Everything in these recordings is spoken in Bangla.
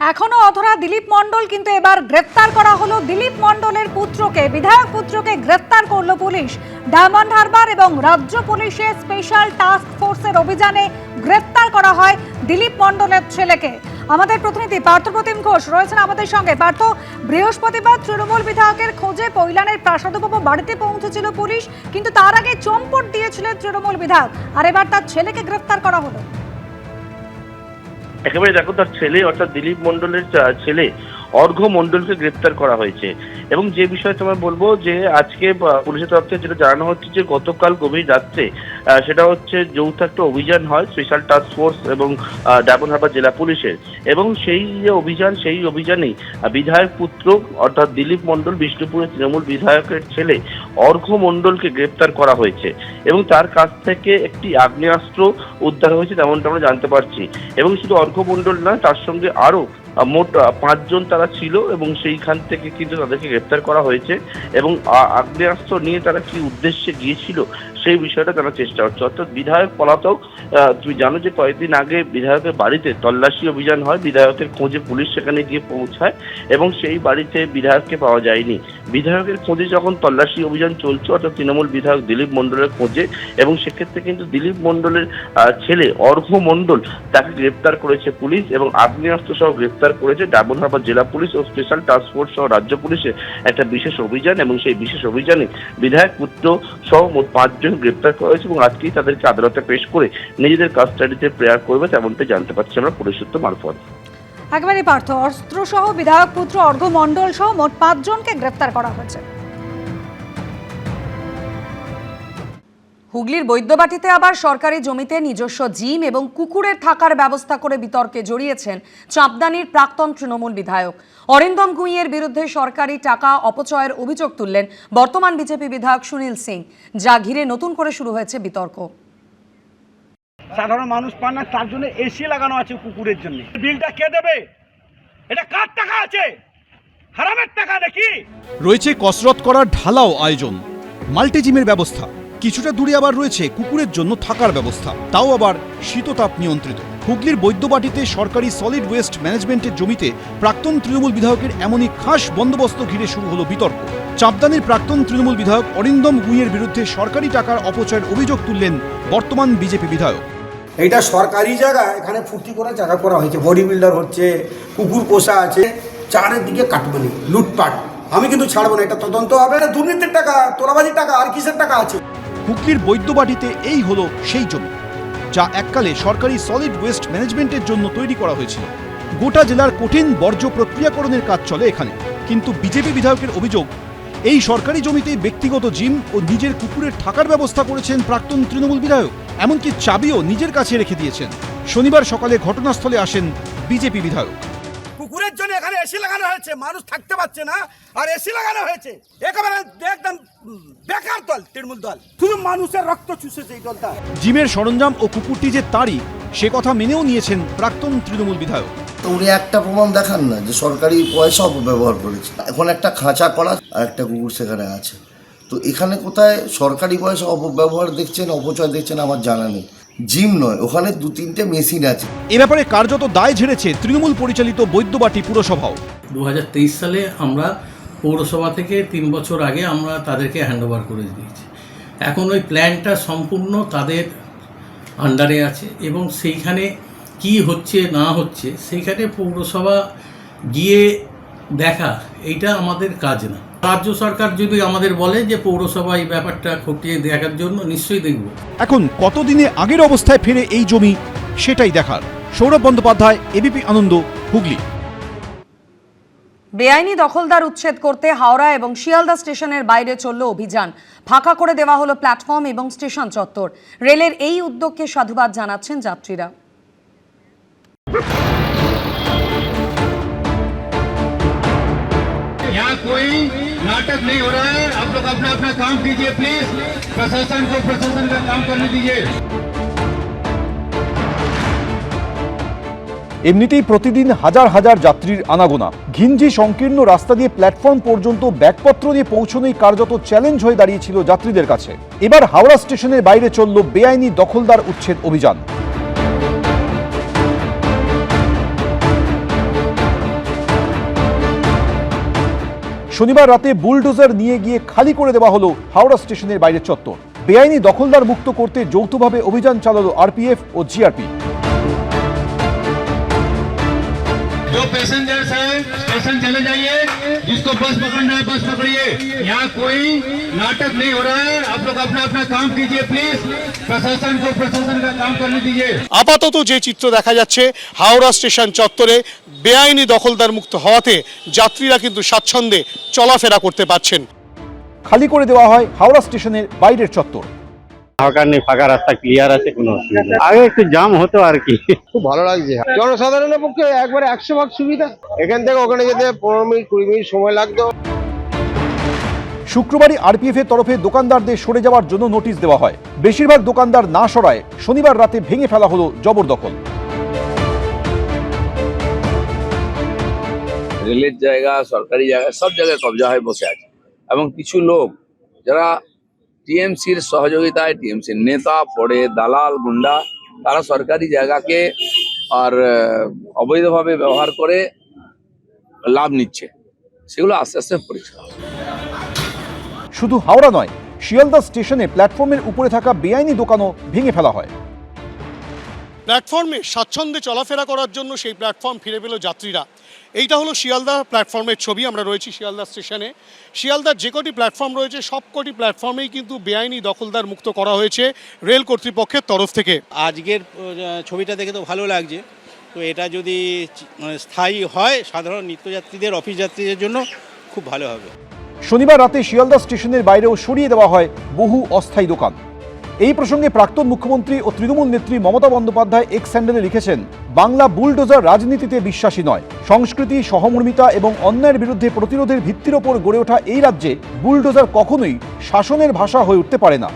এখনো অধরা দিলীপ মণ্ডল, কিন্তু এবার গ্রেফতার করা হলো দিলীপ মণ্ডলের পুত্রকে। বিধায়ক পুত্রকে গ্রেফতার করলো পুলিশ। ডায়মন্ড হারবার এবং রাজ্য পুলিশের স্পেশাল টাস্ক ফোর্সের অভিযানে গ্রেফতার করা হয় দিলীপ মণ্ডলের ছেলেকে। আমাদের প্রতিনিধি পার্থপ্রতিম ঘোষ রয়েছেন আমাদের সঙ্গে। পার্থ, বৃহস্পতিবার তৃণমূল বিধায়কের খোঁজে কৈলানের প্রাসাদবাবু বাড়িতে পৌঁছেছিল পুলিশ, কিন্তু তার আগে চম্পট দিয়েছিলেন তৃণমূল বিধায়ক, আর এবার তার ছেলেকে গ্রেফতার করা হলো। একেবারে দেখো, তার ছেলে অর্থাৎ দিলীপ মণ্ডলের ছেলে অর্ঘ্য মণ্ডলকে গ্রেপ্তার করা হয়েছে। এবং যে বিষয়ে তোমার বলবো যে আজকে পুলিশের তরফ থেকে যেটা জানানো হচ্ছে যে গতকাল গভীর রাত্রে সেটা হচ্ছে যৌথ একটা অভিযান হয় স্পেশাল টাস্ক ফোর্স এবং ডায়মন্ড হারবার জেলা পুলিশের। এবং সেই যে অভিযান, সেই অভিযানেই বিধায়ক পুত্র অর্থাৎ দিলীপ মণ্ডল, বিষ্ণুপুরের তৃণমূল বিধায়কের ছেলে অর্ঘ্য মণ্ডলকে গ্রেপ্তার করা হয়েছে। এবং তার কাছ থেকে একটি আগ্নেয়াস্ত্র উদ্ধার হয়েছে তেমনটা আমরা জানতে পারছি। এবং শুধু অর্ঘ্য মণ্ডল নয়, তার সঙ্গে আরও মোট 5 জন তারা ছিল এবং সেইখান থেকে কিন্তু তাদেরকে গ্রেপ্তার করা হয়েছে। এবং আগ্নেয়াস্ত্র নিয়ে তারা কি উদ্দেশ্যে গিয়েছিল সেই বিষয়টা জানার চেষ্টা হচ্ছে। অর্থাৎ বিধায়ক পলাতক। তুমি জানো যে কয়েকদিন আগে বিধায়কের বাড়িতে তল্লাশি অভিযান হয়, বিধায়কের খোঁজে পুলিশ সেখানে গিয়ে পৌঁছায় এবং সেই বাড়িতে বিধায়ককে পাওয়া যায়নি। বিধায়কের খোঁজে যখন তল্লাশি অভিযান চলছে অর্থাৎ তৃণমূল বিধায়ক দিলীপ মণ্ডলের খোঁজে, এবং সেক্ষেত্রে কিন্তু দিলীপ মণ্ডলের ছেলে অর্ঘ্য মণ্ডল তাকে গ্রেপ্তার করেছে পুলিশ এবং আগ্নেয়াস্ত্র সহ গ্রেপ্তার করেছে ডায়মন্ড হারবার জেলা পুলিশ ও স্পেশাল টাস্ক ফোর্স সহ রাজ্য পুলিশের একটা বিশেষ অভিযান। এবং সেই বিশেষ অভিযানে বিধায়ক পুত্র সহ মোট 5 জন গ্রেপ্তার করা হয়েছে এবং আজকেই তাদেরকে আদালতে পেশ করে নিজেদের কাস্টাডিতে প্রেয়ার করবে তেমনটাই জানতে পারছি আমরা পুলিশ সূত্র মারফত। একেবারে পার্থ, অস্ত্র সহ বিধায়ক পুত্র অর্ঘ্য মণ্ডল সহ মোট 5 জনকে গ্রেফতার করা হয়েছে। হুগলির বৈদ্যবাটিতে আবার সরকারি জমিতে নিজস্ব জিম এবং কুকুরের থাকার ব্যবস্থা করে বিতর্কে জড়িয়েছেন চাঁপদানির প্রাক্তন তৃণমূল বিধায়ক অরিন্দম গুঁইয়ের বিরুদ্ধে সরকারি টাকা অপচয়ের অভিযোগ তুললেন বর্তমান বিজেপি বিধায়ক সুনীল সিং, যা ঘিরে নতুন করে শুরু হয়েছে বিতর্ক। সাধারণ মানুষ পান না, তার জন্য এসি লাগানো আছে কুকুরের জন্য। বিলটা কে দেবে? এটা কার টাকা আছে? হারামের টাকা নাকি? রয়েছে কসরত করার ঢালাও আয়োজন, মাল্টি জিমের ব্যবস্থা, কিছুটা দূরে আবার রয়েছে কুকুরের জন্য থাকার ব্যবস্থা, তাও আবার শীততাপ নিয়ন্ত্রিত। হুগলির বৈদ্যবাটিতে সরকারি সলিড ওয়েস্ট ম্যানেজমেন্টের জমিতে প্রাক্তন তৃণমূল বিধায়কের এমনই খাস বন্দোবস্ত ঘিরে শুরু হলো বিতর্ক। চাঁপদানির প্রাক্তন তৃণমূল বিধায়ক অরিন্দম গুঁইয়ের বিরুদ্ধে সরকারি টাকার অপচয়ের অভিযোগ তুললেন বর্তমান বিজেপি বিধায়ক। এইটা সরকারি জায়গা, এখানে ফুর্তি করার জায়গা করা হয়েছে, বডি বিল্ডার হচ্ছে, কুকুর পোষা আছে, চারিদিকে কাটবলি লুটপাট। আমি কিন্তু ছাড়বো না, এটা তদন্ত হবে। দুর্নীতির টাকা, তোলাবাজির টাকা, আর কিসের টাকা আছে? হুগলির বৈদ্যবাটিতে এই হলো সেই জমি, যা এককালে সরকারি সলিড ওয়েস্ট ম্যানেজমেন্টের জন্য তৈরি করা হয়েছিল। গোটা জেলার কঠিন বর্জ্য প্রক্রিয়াকরণের কাজ চলে এখানে। কিন্তু বিজেপি বিধায়কের অভিযোগ, এই সরকারি জমিতে ব্যক্তিগত জিম ও নিজের কুকুরের থাকার ব্যবস্থা করেছেন প্রাক্তন তৃণমূল বিধায়ক, এমনকি চাবিও নিজের কাছে রেখে দিয়েছেন। শনিবার সকালে ঘটনাস্থলে আসেন বিজেপি বিধায়ক। কুকুরের জন্য এখানে এসি লাগানো হয়েছে, মানুষ থাকতে পারছে না, আর এসি লাগানো হয়েছে। একেবারে একদম বেকার দল, তৃণমূল দল। শুধু মানুষের রক্ত চুষেছে এই দলটা। জিমের সরঞ্জাম ও কুকুরটি যে তারই, সে কথা মেনেও নিয়েছেন প্রাক্তন তৃণমূল বিধায়ক। তো উনি একটা প্রমাণ দেখান না যে সরকারি পয়সা অপব্যবহার করেছে। এখন একটা খাঁচা করা আর একটা কুকুর সেখানে আছে, তো এখানে কোথায় সরকারি পয়সা অপব্যবহার দেখছেন, অপচয় দেখছেন আমার জানা নেই। জিম নয়, ওখানে 2-3টে মেশিন আছে। এ ব্যাপারে কার্যত দায় ঝেড়েছে তৃণমূল পরিচালিত বৈদ্যবাটি পুরসভাও। 2023 সালে আমরা পৌরসভা থেকে 3 বছর আগে আমরা তাদেরকে হ্যান্ডওভার করে দিয়েছি। এখন ওই প্ল্যানটা সম্পূর্ণ তাদের আন্ডারে আছে এবং সেইখানে কি হচ্ছে না হচ্ছে সেইখানে পৌরসভা গিয়ে দেখা, এইটা আমাদের কাজ না। রাজ্য সরকার যদি আমাদের বলে যে পৌরসভা এই ব্যাপারটা খতিয়ে দেখার জন্য, নিশ্চয়ই দেখব। এখন কতদিনে আগের অবস্থায় ফিরে এই জমি, সেটাই দেখার। সৌরভ বন্দ্যোপাধ্যায়, এবিপি আনন্দ, হুগলি। বেআইনি দখলদার উচ্ছেদ করতে হাওড়া এবং শিয়ালদা স্টেশনের বাইরে চলল অভিযান। ফাঁকা করে দেওয়া হলো প্ল্যাটফর্ম এবং স্টেশন চত্বর। রেলের এই উদ্যোগকে সাধুবাদ জানাচ্ছেন যাত্রীরা। यहाँ कोई नाटक नहीं हो रहा है, आप लोग अपना अपना काम कीजिए प्लीज। प्रशासन को प्रशासन का काम करने दीजिए। এমনিতেই প্রতিদিন হাজার হাজার যাত্রীর আনাগোনা। ঘিঞ্জি সংকীর্ণ রাস্তা দিয়ে প্ল্যাটফর্ম পর্যন্ত ব্যাগপত্র নিয়ে পৌঁছনোই কার্যত চ্যালেঞ্জ হয়ে দাঁড়িয়েছিল যাত্রীদের কাছে। এবার হাওড়া স্টেশনের বাইরে চলল বেআইনি দখলদার উচ্ছেদ অভিযান। শনিবার রাতে বুলডোজার নিয়ে গিয়ে খালি করে দেওয়া হলো হাওড়া স্টেশনের বাইরের চত্বর। বেআইনি দখলদার মুক্ত করতে যৌথভাবে অভিযান চালালো আরপিএফ ও জিআরপি। जो पैसेंजर्स हैं स्टेशन चले जाइए, जिसको बस पकड़ना है बस पकड़िए। यहाँ कोई नाटक नहीं हो रहा है, आप लोग अपना अपना काम कीजिए प्लीज। प्रशासन को प्रशासन का काम करने दीजिए। আপাতত যে চিত্র দেখা যাচ্ছে হাওড়া স্টেশন চত্বরে বেআইনি দখলদার মুক্ত হওয়াতে যাত্রীরা কিন্তু স্বাচ্ছন্দ্যে চলাফেরা করতে পারছেন। খালি করে দেওয়া হয় হাওড়া স্টেশনের বাইরের চত্বর। ফাঁকা নেই, ফাঁকা রাস্তা ক্লিয়ার আছে, কোনো অসুবিধা নেই। আগে একটু জাম হতো আর কি। খুব ভালো লাগছে, জনসাধারণের পক্ষে একবারে 100% সুবিধা। এখান থেকে ওখানে যেতে 15 মিনিট 20 মিনিট সময় লাগতো। শুক্রবারই আরপিএফ এর তরফে দোকানদারদের সরে যাওয়ার জন্য নোটিশ দেওয়া হয়। বেশিরভাগ দোকানদার না সরায় শনিবার রাতে ভেঙে ফেলা হলো জবরদখল। রেলের জায়গা, সরকারি জায়গা, সব জায়গায় কবজা হয়ে বসে আছে এবং কিছু লোক যারা টিএমসির সহযোগিতায়, টিএমসির নেতা, পরে দালাল, গুন্ডা, তারা সরকারি জায়গাকে আর অবৈধভাবে ব্যবহার করে লাভ নিচ্ছে, সেগুলো আস্তে আস্তে পরিষ্কার। শুধু হাওড়া নয়, শিয়ালদা স্টেশনে প্ল্যাটফর্মের উপরে থাকা বেআইনি দোকানও ভেঙে ফেলা হয়। প্ল্যাটফর্মে স্বাচ্ছন্দ্যে চলাফেরা করার জন্য সেই প্ল্যাটফর্ম ফিরে পেল যাত্রীরা। এইটা হলো শিয়ালদা প্ল্যাটফর্মের ছবি। আমরা রয়েছি শিয়ালদা স্টেশনে। শিয়ালদার যে কটি প্ল্যাটফর্ম রয়েছে সব কটি প্ল্যাটফর্মেই কিন্তু বেআইনি দখলদার মুক্ত করা হয়েছে রেল কর্তৃপক্ষের তরফ থেকে। আজকের ছবিটা দেখে তো ভালো লাগছে, তো এটা যদি স্থায়ী হয় সাধারণ নিত্যযাত্রীদের, অফিস যাত্রীদের জন্য খুব ভালো হবে। শনিবার রাতে শিয়ালদা স্টেশনের বাইরেও সরিয়ে দেওয়া হয় বহু অস্থায়ী দোকান। এই প্রসঙ্গে প্রাক্তন মুখ্যমন্ত্রী ও তৃণমূল নেত্রী মমতা বন্দ্যোপাধ্যায় এক্স হ্যান্ডেলে লিখেছেন, বাংলা বুলডোজার রাজনীতিতে বিশ্বাসী নয়। সংস্কৃতি, সহমর্মিতা এবং অন্যায়ের বিরুদ্ধে প্রতিরোধের ভিত্তির ওপর গড়ে ওঠা এই রাজ্যে বুলডোজার কখনোই শাসনের ভাষা হয়ে উঠতে পারে না।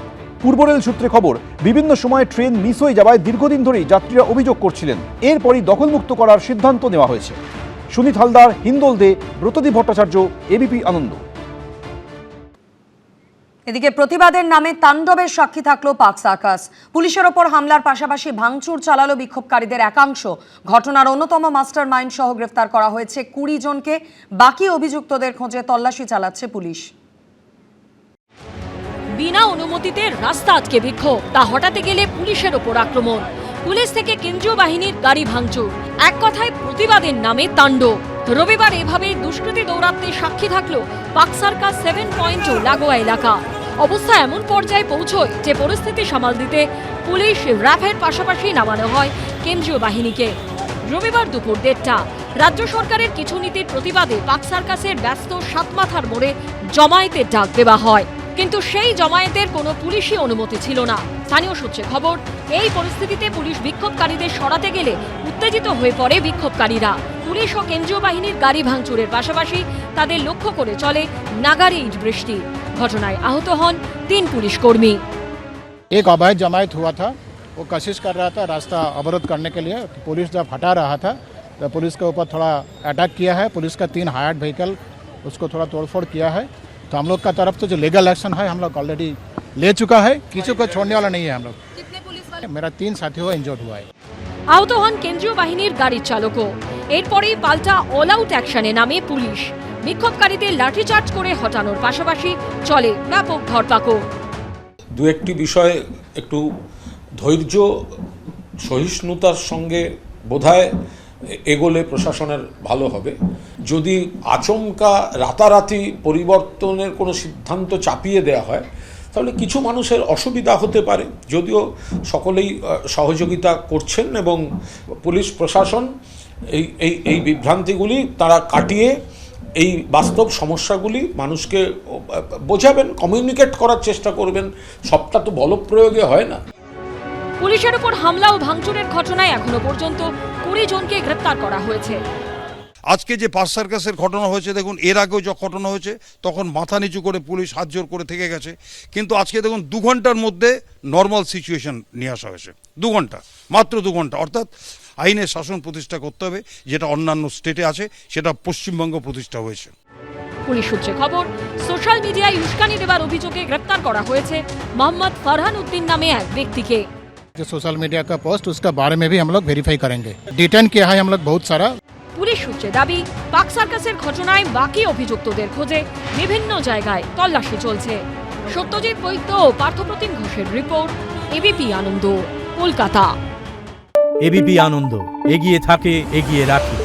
পূর্ব রেল সূত্রে খবর, বিভিন্ন সময় ট্রেন মিস হয়ে যাওয়ায় দীর্ঘদিন ধরেই যাত্রীরা অভিযোগ করছিলেন। এরপরই দখলমুক্ত করার সিদ্ধান্ত নেওয়া হয়েছে। সুনীত হালদার, হিন্দোল দে, ব্রতদীপ ভট্টাচার্য, এবিপি আনন্দ। এদিকে প্রতিবাদের নামে তাণ্ডবের সাক্ষী থাকলো পাক সার্কাস। পুলিশের ওপর হামলার পাশাপাশি ভাঙচুর চালালো বিক্ষোভকারীদের একাংশ। ঘটনার অন্যতম মাস্টার মাইন্ড সহ গ্রেফতার করা হয়েছে 20 জনকে। বাকি অভিযুক্তদের খোঁজে তল্লাশি চালাচ্ছে পুলিশ। বিনা অনুমতিতে রাস্তা আটকে বিক্ষোভ, তা হটাতে গেলে পুলিশের ওপর আক্রমণ। পুলিশ থেকে কেন্দ্রীয় বাহিনীর গাড়ি ভাঙচুর, এক কথায় প্রতিবাদের নামে তাণ্ডব। রবিবার এভাবে দুষ্কৃতী দৌরাত্মে সাক্ষী থাকলো পাক সার্কাস 7.2 লাগোয়া এলাকা। অবস্থা এমন পর্যায়ে পৌঁছয় যে পরিস্থিতি সামাল দিতে পুলিশ, র্যাফের পাশাপাশি নামানো হয় কেন্দ্রীয় বাহিনীকে। রবিবার দুপুর 1:30 রাজ্য সরকারের কিছু নীতির প্রতিবাদে পাক সার্কাসের ব্যস্ত সাতমাথার মোড়ে জমায়েতের ডাক দেওয়া হয়, কিন্তু সেই জমায়েতের কোনো পুলিশি অনুমতি ছিল না। স্থানীয় সূত্রে খবর, এই পরিস্থিতিতে পুলিশ বিক্ষোভকারীদের সরাতে গেলে উত্তেজিত হয়ে পড়ে বিক্ষোভকারীরা। পুলিশ ও কেন্দ্রীয় বাহিনীর গাড়ি ভাঙচুরের পাশাপাশি তাদের লক্ষ্য করে চলে নাগারে ইট বৃষ্টি। ঘটনায় আহত হন 3 পুলিশ কর্মী। एक अवैध जमायत हुआ था, वो कोशिश कर रहा था रास्ता अवरोध करने के लिए। पुलिस जब हटा रहा था तो पुलिस के ऊपर थोड़ा अटैक किया है। पुलिस का 3 हायर्ड व्हीकल उसको थोड़ा तोड़फोड़ किया है। तो हम लोग का तरफ से जो लीगल एक्शन है हम लोग ऑलरेडी ले चुका है। किसी को छोड़ने वाला नहीं है हम लोग। कितने पुलिस वाले? मेरा 3 साथी हुआ इंजर्ड हुआ है। আহত হন কেন্দ্রীয় বাহিনীর গাড়ির চালকও। এরপরেই পাল্টা অল আউট অ্যাকশনে নামে পুলিশ। বিক্ষোভকারীদের লাঠিচার্জ করে হটানোর পাশাপাশি চলে ব্যাপক ধরপাকড়। দু একটি বিষয় একটু ধৈর্য, সহিষ্ণুতার সঙ্গে বোধহয় এগোলে প্রশাসনের ভালো হবে। যদি আচমকা রাতারাতি পরিবর্তনের কোনো সিদ্ধান্ত চাপিয়ে দেওয়া হয় তাহলে কিছু মানুষের অসুবিধা হতে পারে। যদিও সকলেই সহযোগিতা করছেন এবং পুলিশ প্রশাসন এই বিভ্রান্তিগুলি তারা কাটিয়ে এই বাস্তব সমস্যাগুলি মানুষকে বোঝাবেন, কমিউনিকেট করার চেষ্টা করবেন। সবটা তো বলপ্রয়োগে হয় না। পুলিশের উপর হামলা ও ভাঙচুরের ঘটনায় এখনো পর্যন্ত 20 জনকে গ্রেফতার করা হয়েছে। আজকে যে পাক সার্কাসের ঘটনা হয়েছে, দেখুন এর আগেও যে ঘটনা হয়েছে তখন মাথা নিচু করে পুলিশ হাত জোর করে থেকে গেছে, কিন্তু আজকে দেখুন 2 ঘন্টার মধ্যে নর্মাল সিচুয়েশন নিয়ে আসা হয়েছে। 2 ঘন্টা, মাত্র 2 ঘন্টা। অর্থাৎ আইনের শাসন প্রতিষ্ঠা করতে হবে, যেটা অন্যান্য স্টেটে আছে সেটা পশ্চিমবঙ্গ প্রতিষ্ঠা হয়েছে। পুলিশ সূত্রে খবর, সোশ্যাল মিডিয়ায় উস্কানি দেওয়ার অভিযোগে গ্রেফতার করা হয়েছে মোহাম্মদ ফারহান উদ্দিন নামে এক ব্যক্তিকে। जो सोशल मीडिया का पोस्ट उसका बारे में भी हम लोग वेरीफाई करेंगे। डिटेन किया है हम लोग बहुत सारा। পুলিশ সূত্রে দাবি, পাক সার্কাসের ঘটনায় বাকি অভিযুক্তদের খোঁজে বিভিন্ন জায়গায় তল্লাশি চলছে। সত্যজিৎ বৈদ্য ও পার্থপ্রতিম ঘোষের রিপোর্ট, এবিপি আনন্দ, কলকাতা। এবিপি আনন্দ, এগিয়ে থাকে, এগিয়ে রাখে।